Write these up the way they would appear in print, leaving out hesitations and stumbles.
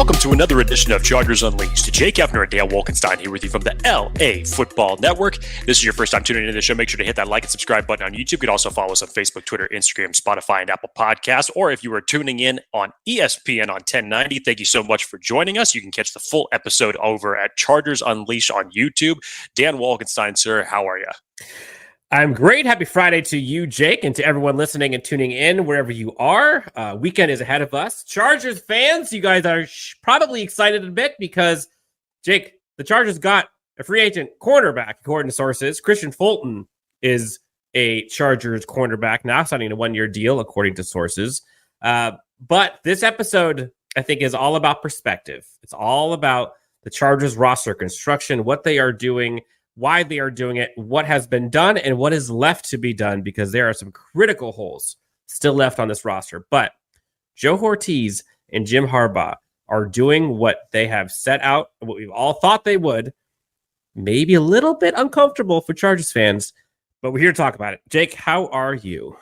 Welcome to another edition of Chargers Unleashed. Jake Hefner and Dale Wolkenstein here with you from the LAFB Network. This is your first time tuning into the show. Make sure to hit that like and subscribe button on YouTube. You can also follow us on Facebook, Twitter, Instagram, Spotify, and Apple Podcasts. Or if you are tuning in on ESPN on 1090, thank you so much for joining us. You can catch the full episode over at Chargers Unleashed on YouTube. Dan Wolkenstein, sir, how are you? I'm great. Happy Friday to you, Jake, and to everyone listening and tuning in wherever you are. Weekend is ahead of us. Chargers fans, you guys are probably excited a bit because, Jake, the Chargers got a free agent cornerback, according to sources. Christian Fulton is a Chargers cornerback now, signing a one-year deal, according to sources. But this episode, I think, is all about perspective. It's all about the Chargers roster construction, what they are doing, why they are doing it, what has been done, and what is left to be done, because there are some critical holes still left on this roster. But Joe Hortiz and Jim Harbau are doing what they have set out, what we've all thought they would. Maybe a little bit uncomfortable for Chargers fans, but we're here to talk about it. Jake, how are you?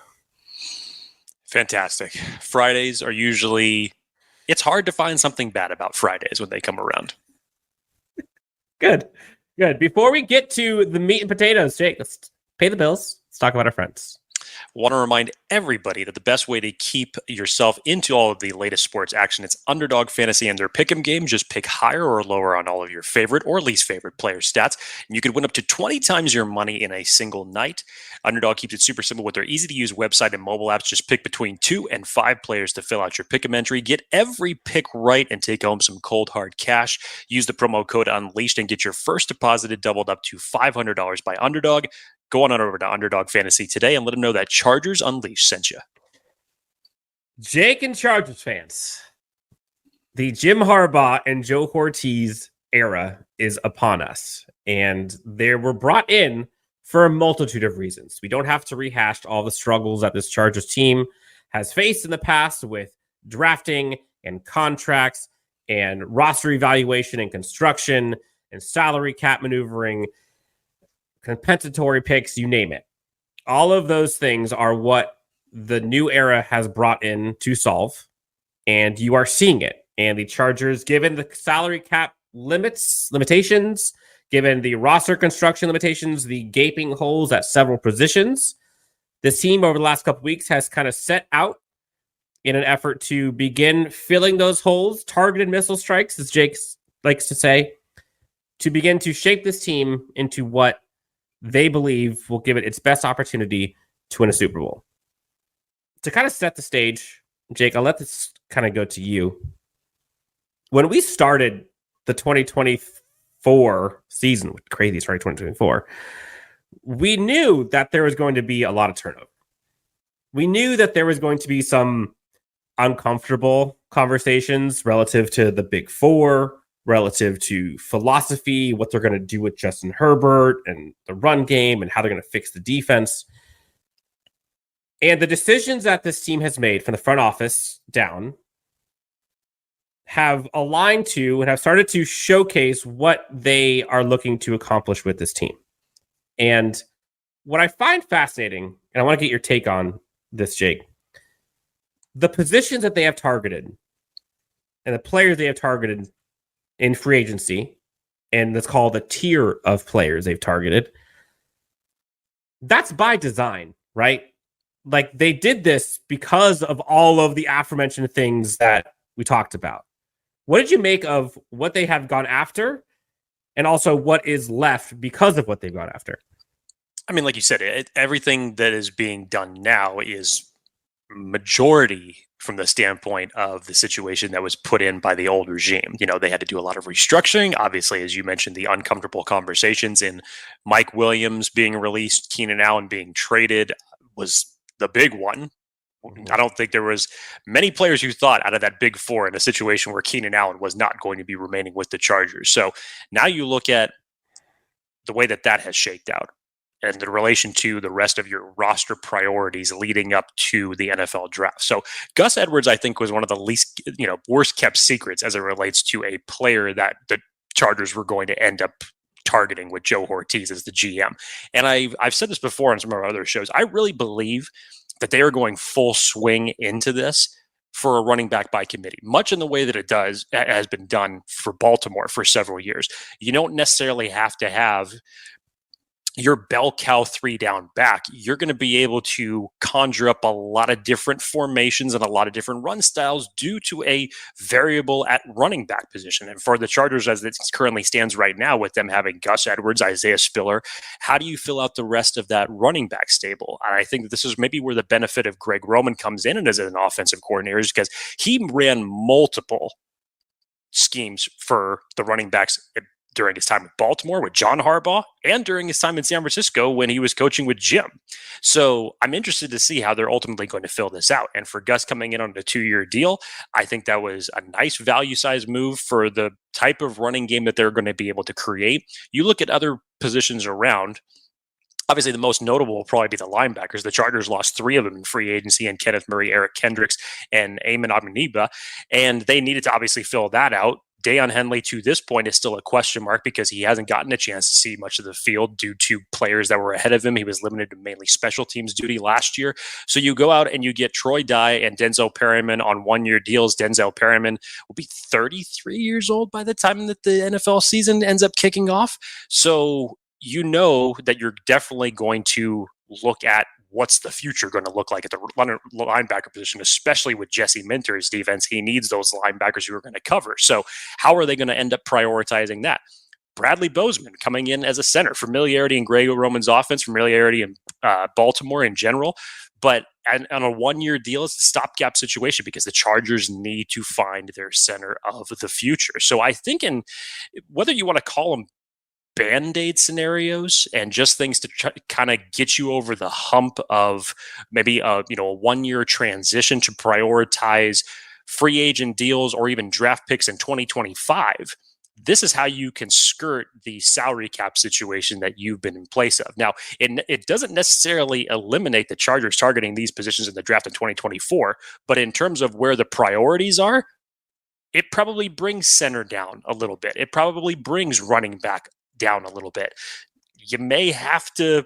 Fantastic. Fridays are usually... It's hard to find something bad about Fridays when they come around. Good. Before we get to the meat and potatoes, Jake, let's pay the bills. Let's talk about our friends. I want to remind everybody that the best way to keep yourself into all of the latest sports action, it's Underdog Fantasy and their Pick'em game. Just pick higher or lower on all of your favorite or least favorite player stats, and you could win up to 20 times your money in a single night. Underdog keeps it super simple with their easy-to-use website and mobile apps. Just pick between 2 and 5 players to fill out your Pick'em entry. Get every pick right and take home some cold, hard cash. Use the promo code UNLEASHED and get your first deposit doubled up to $500 by Underdog. Go on over to Underdog Fantasy today and let them know that Chargers Unleashed sent you. Jake and Chargers fans, the Jim Harbau and Joe Hortiz era is upon us, and they were brought in for a multitude of reasons. We don't have to rehash all the struggles that this Chargers team has faced in the past with drafting and contracts and roster evaluation and construction and salary cap maneuvering, compensatory picks, you name it. All of those things are what the new era has brought in to solve, and you are seeing it. And the Chargers, given the salary cap limitations, given the roster construction limitations, the gaping holes at several positions, this team over the last couple weeks has kind of set out in an effort to begin filling those holes, targeted missile strikes, as Jake likes to say, to begin to shape this team into what they believe will give it its best opportunity to win a Super Bowl. To kind of set the stage, Jake, I'll let this kind of go to you. When we started the 2024 season, crazy, sorry, 2024, we knew that there was going to be a lot of turnover. We knew that there was going to be some uncomfortable conversations relative to the Big Four, relative to philosophy, what they're going to do with Justin Herbert and the run game and how they're going to fix the defense. And the decisions that this team has made from the front office down have aligned to and have started to showcase what they are looking to accomplish with this team. And what I find fascinating, and I want to get your take on this, Jake, the positions that they have targeted and the players they have targeted in free agency, and let's call the tier of players they've targeted, that's by design, right? Like, they did this because of all of the aforementioned things that we talked about. What did you make of what they have gone after, and also what is left because of what they've gone after? I mean, like you said, everything that is being done now is majority from the standpoint of the situation that was put in by the old regime. You know, they had to do a lot of restructuring. Obviously, as you mentioned, the uncomfortable conversations in Mike Williams being released, Keenan Allen being traded was the big one. I don't think there was many players who thought out of that Big Four in a situation where Keenan Allen was not going to be remaining with the Chargers. So now you look at the way that has shaked out and the relation to the rest of your roster priorities leading up to the NFL draft. So Gus Edwards, I think, was one of the least, worst kept secrets as it relates to a player that the Chargers were going to end up targeting with Joe Hortiz as the GM. And I've said this before on some of our other shows. I really believe that they are going full swing into this for a running back by committee, much in the way that it has been done for Baltimore for several years. You don't necessarily have to have your bell cow 3-down back. You're going to be able to conjure up a lot of different formations and a lot of different run styles due to a variable at running back position. And for the Chargers, as it currently stands right now, with them having Gus Edwards, Isaiah Spiller, how do you fill out the rest of that running back stable? And I think that this is maybe where the benefit of Greg Roman comes in and as an offensive coordinator, is because he ran multiple schemes for the running backs during his time with Baltimore with John Harbau, and during his time in San Francisco when he was coaching with Jim. So I'm interested to see how they're ultimately going to fill this out. And for Gus coming in on a 2-year deal, I think that was a nice value size move for the type of running game that they're going to be able to create. You look at other positions around. Obviously, the most notable will probably be the linebackers. The Chargers lost 3 of them in free agency, and Kenneth Murray, Eric Kendricks, and Ayman Abniba, and they needed to obviously fill that out. Deion Henley, to this point, is still a question mark because he hasn't gotten a chance to see much of the field due to players that were ahead of him. He was limited to mainly special teams duty last year. So you go out and you get Troy Dye and Denzel Perryman on 1-year deals. Denzel Perryman will be 33 years old by the time that the NFL season ends up kicking off. So you know that you're definitely going to look at what's the future going to look like at the linebacker position, especially with Jesse Minter's defense. He needs those linebackers who are going to cover. So how are they going to end up prioritizing that? Bradley Bozeman coming in as a center, familiarity in Greg Roman's offense, familiarity in Baltimore in general. But on a 1-year deal, it's a stopgap situation because the Chargers need to find their center of the future. So I think, in whether you want to call them Band-Aid scenarios and just things to kind of get you over the hump of maybe a 1-year transition to prioritize free agent deals or even draft picks in 2025, this is how you can skirt the salary cap situation that you've been in place of. Now, it doesn't necessarily eliminate the Chargers targeting these positions in the draft in 2024, but in terms of where the priorities are, it probably brings center down a little bit. It probably brings running back down a little bit. You may have to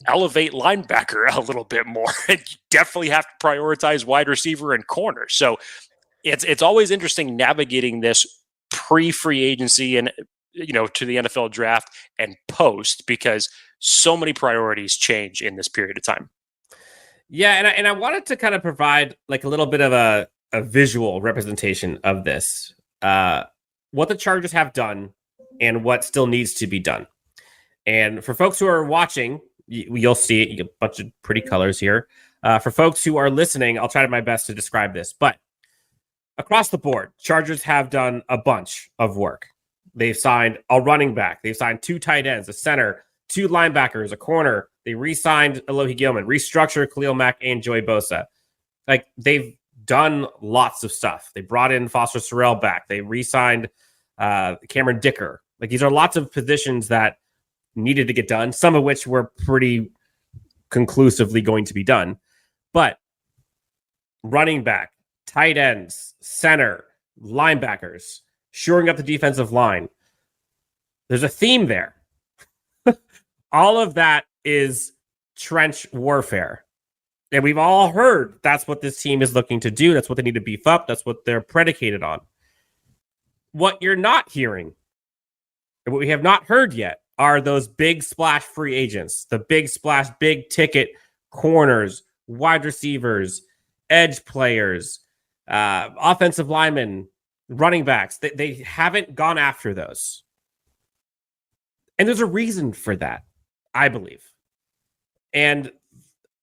elevate linebacker a little bit more. You definitely have to prioritize wide receiver and corner. So it's always interesting navigating this pre-free agency and to the NFL draft and post, because so many priorities change in this period of time. Yeah, and I wanted to kind of provide like a little bit of a visual representation of this, what the Chargers have done and what still needs to be done. And for folks who are watching, you'll see it. You get a bunch of pretty colors here. For folks who are listening, I'll try my best to describe this. But across the board, Chargers have done a bunch of work. They've signed a running back. They've signed 2 tight ends, a center, 2 linebackers, a corner. They re-signed Alohi Gilman, restructured Khalil Mack and Joey Bosa. Like, they've done lots of stuff. They brought in Foster Sorrell back. They re-signed Cameron Dicker. Like, these are lots of positions that needed to get done, some of which were pretty conclusively going to be done. But running back, tight ends, center, linebackers, shoring up the defensive line. There's a theme there. All of that is trench warfare. And we've all heard that's what this team is looking to do. That's what they need to beef up. That's what they're predicated on. What you're not hearing, and what we have not heard yet, are those big splash free agents, the big splash, big ticket corners, wide receivers, edge players, offensive linemen, running backs. They haven't gone after those. And there's a reason for that, I believe. And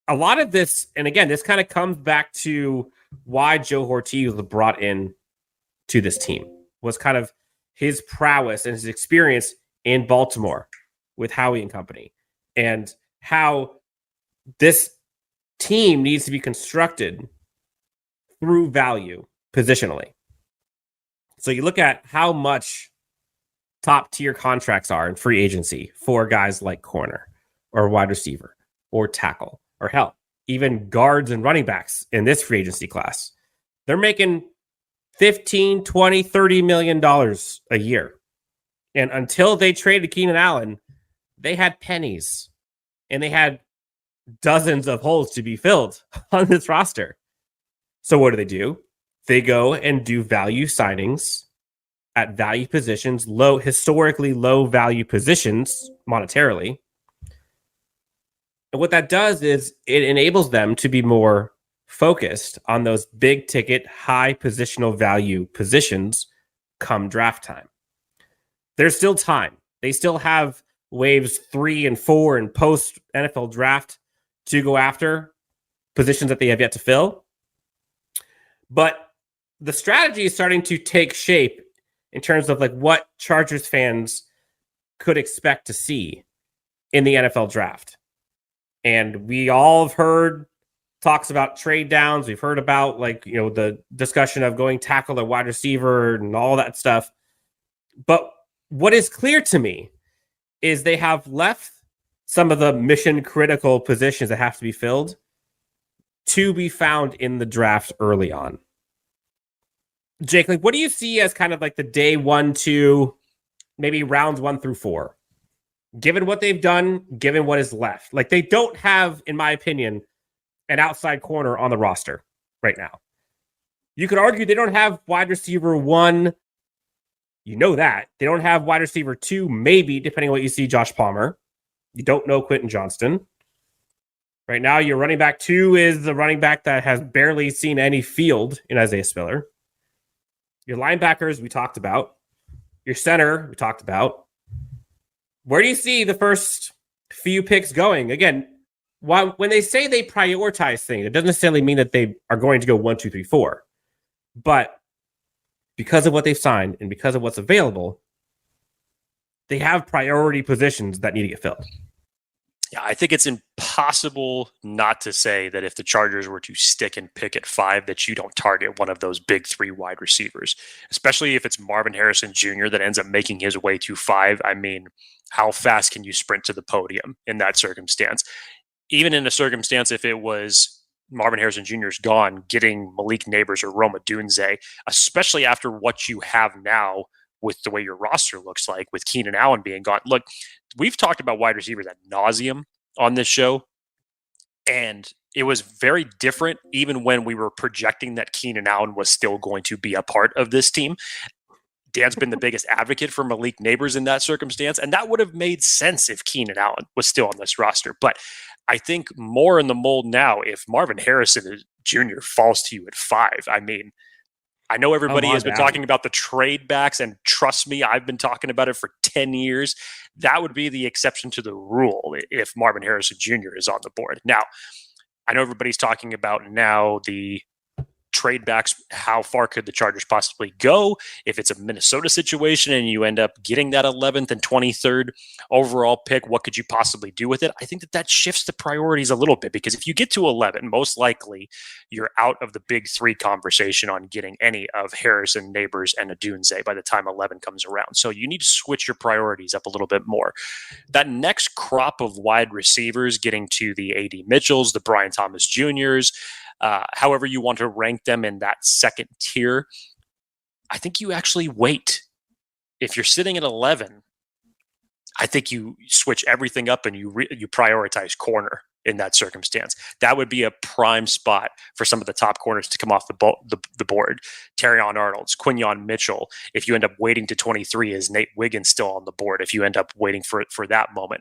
a lot of this, and again, this kind of comes back to why Joe Hortiz was brought in to this team, was kind of his prowess and his experience in Baltimore with Howie and company, and how this team needs to be constructed through value positionally. So you look at how much top tier contracts are in free agency for guys like corner or wide receiver or tackle, or hell, even guards and running backs in this free agency class. They're making $15, $20, $30 million a year. And until they traded Keenan Allen, they had pennies and they had dozens of holes to be filled on this roster. So what do? They go and do value signings at value positions, historically low value positions monetarily. And what that does is it enables them to be more focused on those big ticket, high positional value positions come draft time. There's still time. They still have waves 3 and 4 and post NFL draft to go after positions that they have yet to fill. But the strategy is starting to take shape in terms of like what Chargers fans could expect to see in the NFL draft. And we all have heard talks about trade downs. We've heard about the discussion of going tackle or wide receiver and all that stuff. But what is clear to me is they have left some of the mission critical positions that have to be filled to be found in the draft early on. Jake, what do you see as kind of like the day 1, 2, maybe rounds 1 through 4? Given what they've done, given what is left. They don't have, in my opinion, an outside corner on the roster right now. You could argue they don't have wide receiver 1. You know that. They don't have wide receiver 2, maybe, depending on what you see, Josh Palmer. You don't know Quentin Johnston. Right now, your running back 2 is the running back that has barely seen any field in Isaiah Spiller. Your linebackers, we talked about. Your center, we talked about. Where do you see the first few picks going? Again, when they say they prioritize things, it doesn't necessarily mean that they are going to go 1, 2, 3, 4. But because of what they've signed and because of what's available, they have priority positions that need to get filled. Yeah, I think it's impossible not to say that if the Chargers were to stick and pick at 5, that you don't target one of those big 3 wide receivers, especially if it's Marvin Harrison Jr. that ends up making his way to 5. I mean, how fast can you sprint to the podium in that circumstance? Even in a circumstance, if it was Marvin Harrison Jr. is gone, getting Malik Neighbors or Rome Odunze, especially after what you have now with the way your roster looks like, with Keenan Allen being gone. Look, we've talked about wide receivers ad nauseum on this show, and it was very different even when we were projecting that Keenan Allen was still going to be a part of this team. Dan's been the biggest advocate for Malik Neighbors in that circumstance, and that would have made sense if Keenan Allen was still on this roster. But I think more in the mold now, if Marvin Harrison Jr. falls to you at 5, I mean, I know everybody has been talking about the trade backs, and trust me, I've been talking about it for 10 years. That would be the exception to the rule if Marvin Harrison Jr. is on the board. Now, I know everybody's talking about now the trade backs. How far could the Chargers possibly go if it's a Minnesota situation and you end up getting that 11th and 23rd overall pick? What could you possibly do with it? I think that shifts the priorities a little bit, because if you get to 11, most likely you're out of the big 3 conversation on getting any of Harrison, Neighbors, and Odunze by the time 11 comes around. So you need to switch your priorities up a little bit more. That next crop of wide receivers, getting to the A.D. Mitchells, the Brian Thomas Jr.'s, however you want to rank them in that second tier, I think you actually wait. If you're sitting at 11, I think you switch everything up and you prioritize corner in that circumstance. That would be a prime spot for some of the top corners to come off the board. Terrion Arnold's, Quinyon Mitchell. If you end up waiting to 23, is Nate Wiggins still on the board? If you end up waiting for that moment.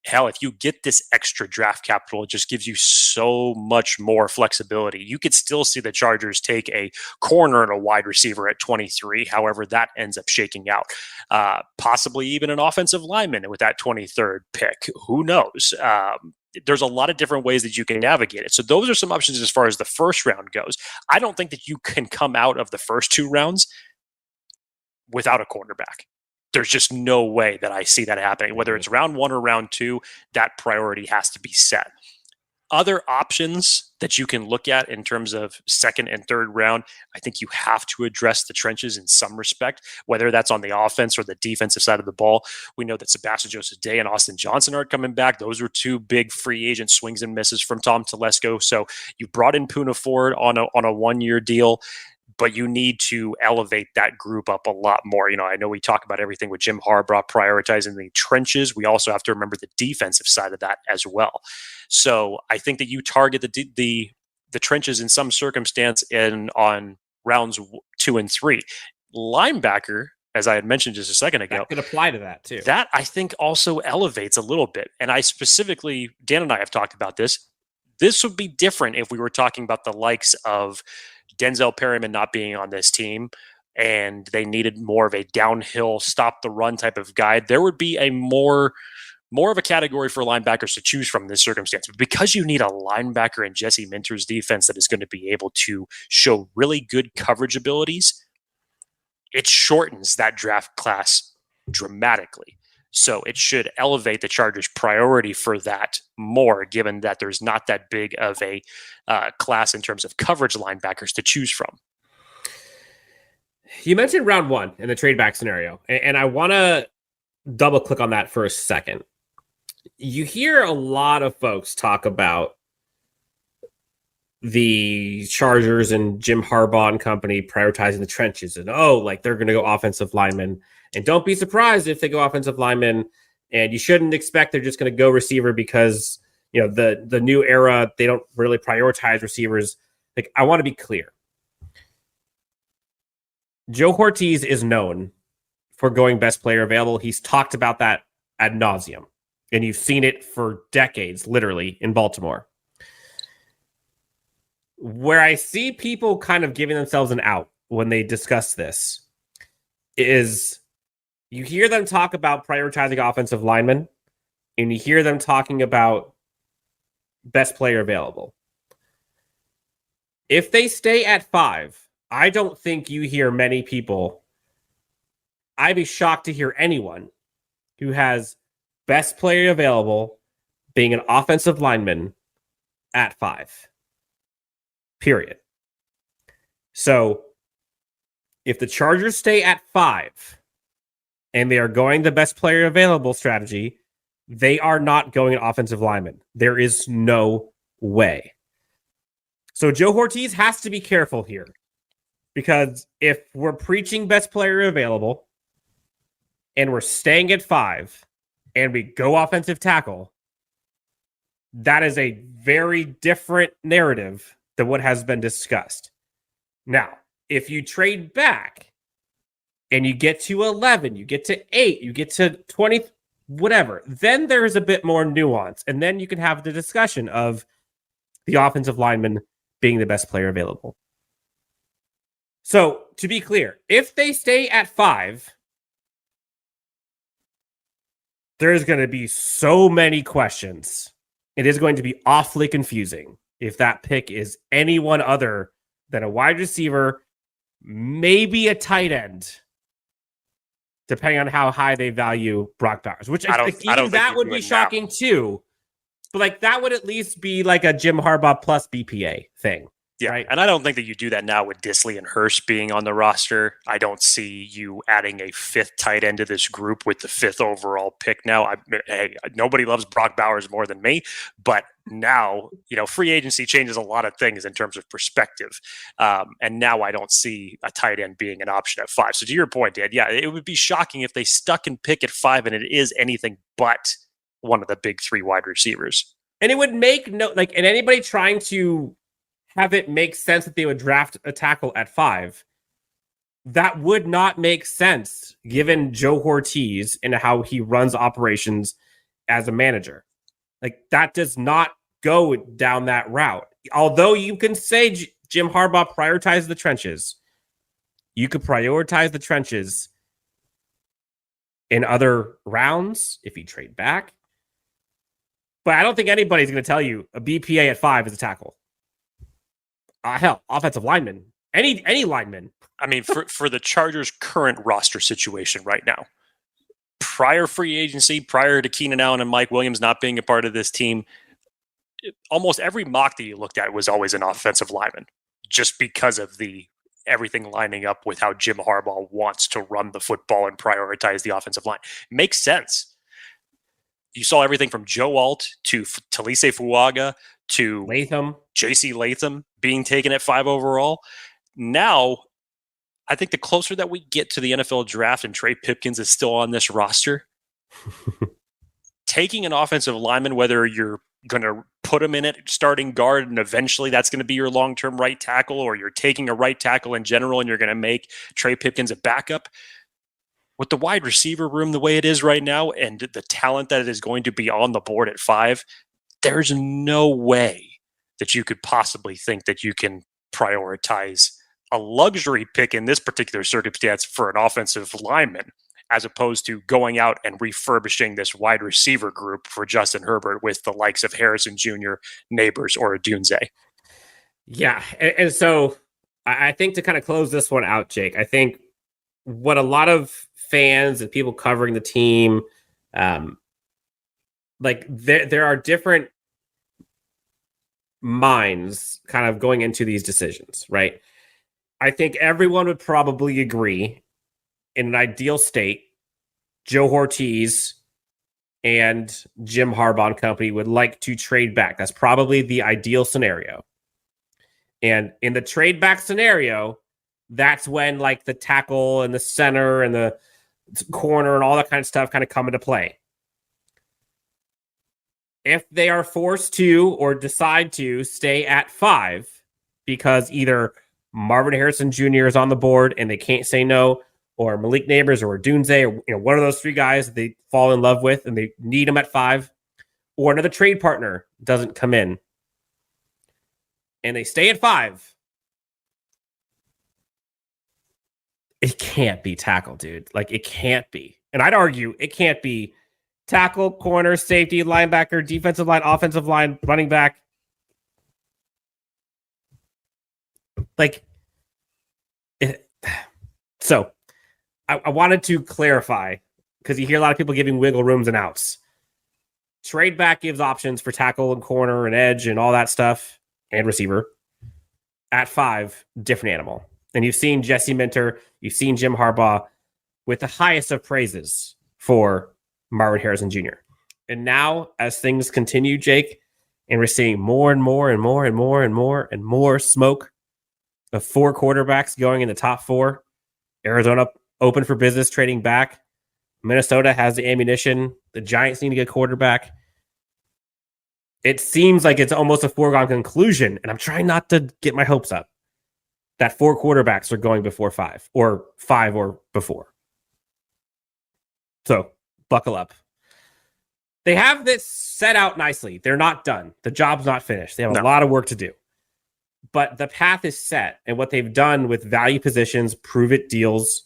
Hell, if you get this extra draft capital, it just gives you so much more flexibility. You could still see the Chargers take a corner and a wide receiver at 23. However, that ends up shaking out. Possibly even an offensive lineman with that 23rd pick. Who knows? There's a lot of different ways that you can navigate it. So those are some options as far as the first round goes. I don't think that you can come out of the first 2 rounds without a cornerback. There's just no way that I see that happening. Whether it's round 1 or round 2, that priority has to be set. Other options that you can look at in terms of second and third round, I think you have to address the trenches in some respect, whether that's on the offense or the defensive side of the ball. We know that Sebastian Joseph-Day and Austin Johnson aren't coming back. Those were 2 big free agent swings and misses from Tom Telesco. So you brought in Poona Ford on a 1-year deal, but you need to elevate that group up a lot more. You know, I know we talk about everything with Jim Harbaugh prioritizing the trenches. We also have to remember the defensive side of that as well. So I think that you target the the trenches in some circumstance on rounds 2 and 3. Linebacker, as I had mentioned just a second ago, that could apply to that too. That I think also elevates a little bit. And I specifically, Dan and I have talked about this. This would be different if we were talking about the likes of Denzel Perryman not being on this team and they needed more of a downhill, stop the run type of guy. There would be a more of a category for linebackers to choose from in this circumstance. But because you need a linebacker in Jesse Minter's defense that is going to be able to show really good coverage abilities, it shortens that draft class dramatically. So it should elevate the Chargers' priority for that more, given that there's not that big of a class in terms of coverage linebackers to choose from. You mentioned round 1 in the trade back scenario, and I want to double click on that for a second. You hear a lot of folks talk about the Chargers and Jim Harbaugh and company prioritizing the trenches and, they're going to go offensive linemen. And don't be surprised if they go offensive linemen. And you shouldn't expect they're just going to go receiver because, the new era, they don't really prioritize receivers. Like, I want to be clear. Joe Hortiz is known for going best player available. He's talked about that ad nauseum. And you've seen it for decades, literally, in Baltimore. Where I see people kind of giving themselves an out when they discuss this is you hear them talk about prioritizing offensive linemen, and you hear them talking about best player available. If they stay at 5, I don't think you hear many people. I'd be shocked to hear anyone who has best player available being an offensive lineman at 5. Period. So if the Chargers stay at 5 and they are going the best player available strategy, they are not going an offensive lineman. There is no way. So Joe Hortiz has to be careful here, because if we're preaching best player available and we're staying at 5 and we go offensive tackle, that is a very different narrative than what has been discussed. Now, if you trade back and you get to 11, you get to 8, you get to 20, whatever, then there's a bit more nuance. And then you can have the discussion of the offensive lineman being the best player available. So, to be clear, if they stay at 5, there's going to be so many questions. It is going to be awfully confusing if that pick is anyone other than a wide receiver, maybe a tight end, depending on how high they value Brock Bowers, which I don't that would be shocking too. But that would at least be like a Jim Harbaugh plus BPA thing. Yeah, right? And I don't think that you do that now with Disley and Hurst being on the roster. I don't see you adding a 5th tight end to this group with the 5th overall pick now. Nobody loves Brock Bowers more than me, but now, free agency changes a lot of things in terms of perspective. And now I don't see a tight end being an option at 5. So to your point, Dan, yeah, it would be shocking if they stuck and pick at 5 and it is anything but one of the big 3 wide receivers. And it would make and anybody trying to have it make sense that they would draft a tackle at 5, that would not make sense given Joe Hortiz and how he runs operations as a manager. That does not go down that route. Although you can say Jim Harbaugh prioritized the trenches, you could prioritize the trenches in other rounds if you trade back. But I don't think anybody's going to tell you a BPA at 5 is a tackle. Hell, offensive lineman, any lineman. I mean, for the Chargers' current roster situation right now, prior free agency, prior to Keenan Allen and Mike Williams not being a part of this team, almost every mock that you looked at was always an offensive lineman, just because of everything lining up with how Jim Harbaugh wants to run the football and prioritize the offensive line. Makes sense. You saw everything from Joe Alt to Talise Fuaga to Latham, J.C. Latham being taken at 5 overall. Now, I think the closer that we get to the NFL draft and Trey Pipkins is still on this roster, taking an offensive lineman, whether you're going to put him in at starting guard and eventually that's going to be your long-term right tackle, or you're taking a right tackle in general and you're going to make Trey Pipkins a backup. With the wide receiver room the way it is right now and the talent that is going to be on the board at 5, there's no way that you could possibly think that you can prioritize a luxury pick in this particular circumstance for an offensive lineman, as opposed to going out and refurbishing this wide receiver group for Justin Herbert with the likes of Harrison Jr., Neighbors, or Odunze. Yeah. And so I think to kind of close this one out, Jake, I think what a lot of fans and people covering the team, like there are different minds kind of going into these decisions, right? I think everyone would probably agree in an ideal state, Joe Hortiz and Jim Harbau and company would like to trade back. That's probably the ideal scenario. And in the trade back scenario, that's when like the tackle and the center and the corner and all that kind of stuff kind of come into play. If they are forced to or decide to stay at 5 because either Marvin Harrison Jr. is on the board and they can't say no, or Malik Neighbors or Odunze, or one of those 3 guys that they fall in love with and they need them at 5, or another trade partner doesn't come in and they stay at 5, it can't be tackle, dude. Like, it can't be. And I'd argue it can't be tackle, corner, safety, linebacker, defensive line, offensive line, running back. Like, so I wanted to clarify, because you hear a lot of people giving wiggle rooms and outs. Trade back gives options for tackle and corner and edge and all that stuff, and receiver. At 5, different animal. And you've seen Jesse Minter, you've seen Jim Harbaugh with the highest of praises for Marvin Harrison Jr. And now, as things continue, Jake, and we're seeing more and more and more and more and more and more smoke of 4 quarterbacks going in the top 4. Arizona open for business, trading back. Minnesota has the ammunition. The Giants need to get a quarterback. It seems like it's almost a foregone conclusion, and I'm trying not to get my hopes up, that 4 quarterbacks are going before 5, or 5 or before. So, buckle up. They have this set out nicely. They're not done. The job's not finished. They have a lot of work to do. But the path is set, and what they've done with value positions, prove-it deals,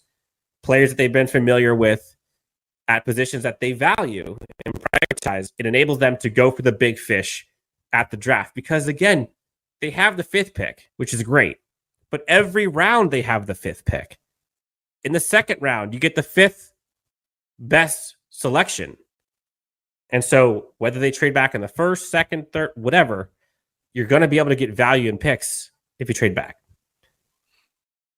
players that they've been familiar with at positions that they value and prioritize, it enables them to go for the big fish at the draft. Because, again, they have the 5th pick, which is great. But every round they have the 5th pick. In the 2nd round, you get the 5th best selection. And so whether they trade back in the 1st, 2nd, 3rd, whatever, you're going to be able to get value in picks if you trade back.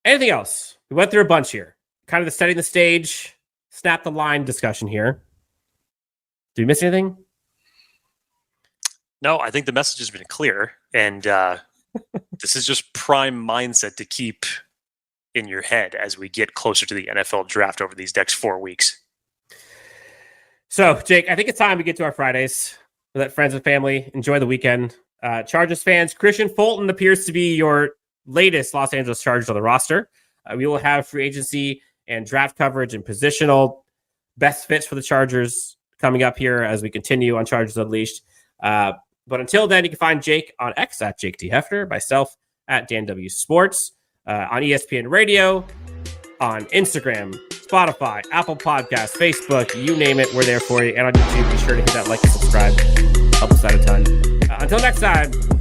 Anything else? We went through a bunch here. Kind of the setting the stage, snap the line discussion here. Did we miss anything? No, I think the message has been clear. And this is just prime mindset to keep in your head as we get closer to the NFL draft over these next 4 weeks. So, Jake, I think it's time to get to our Fridays. Let friends and family enjoy the weekend. Chargers fans, Christian Fulton appears to be your latest Los Angeles Chargers on the roster. We will have free agency and draft coverage and positional best fits for the Chargers coming up here as we continue on Chargers Unleashed. But until then, you can find Jake on X at Jake T. Hefner, myself at Dan W. Sports, on ESPN Radio, on Instagram, Spotify, Apple Podcasts, Facebook, you name it, we're there for you. And on YouTube, be sure to hit that like and subscribe. Help us out a ton. Until next time.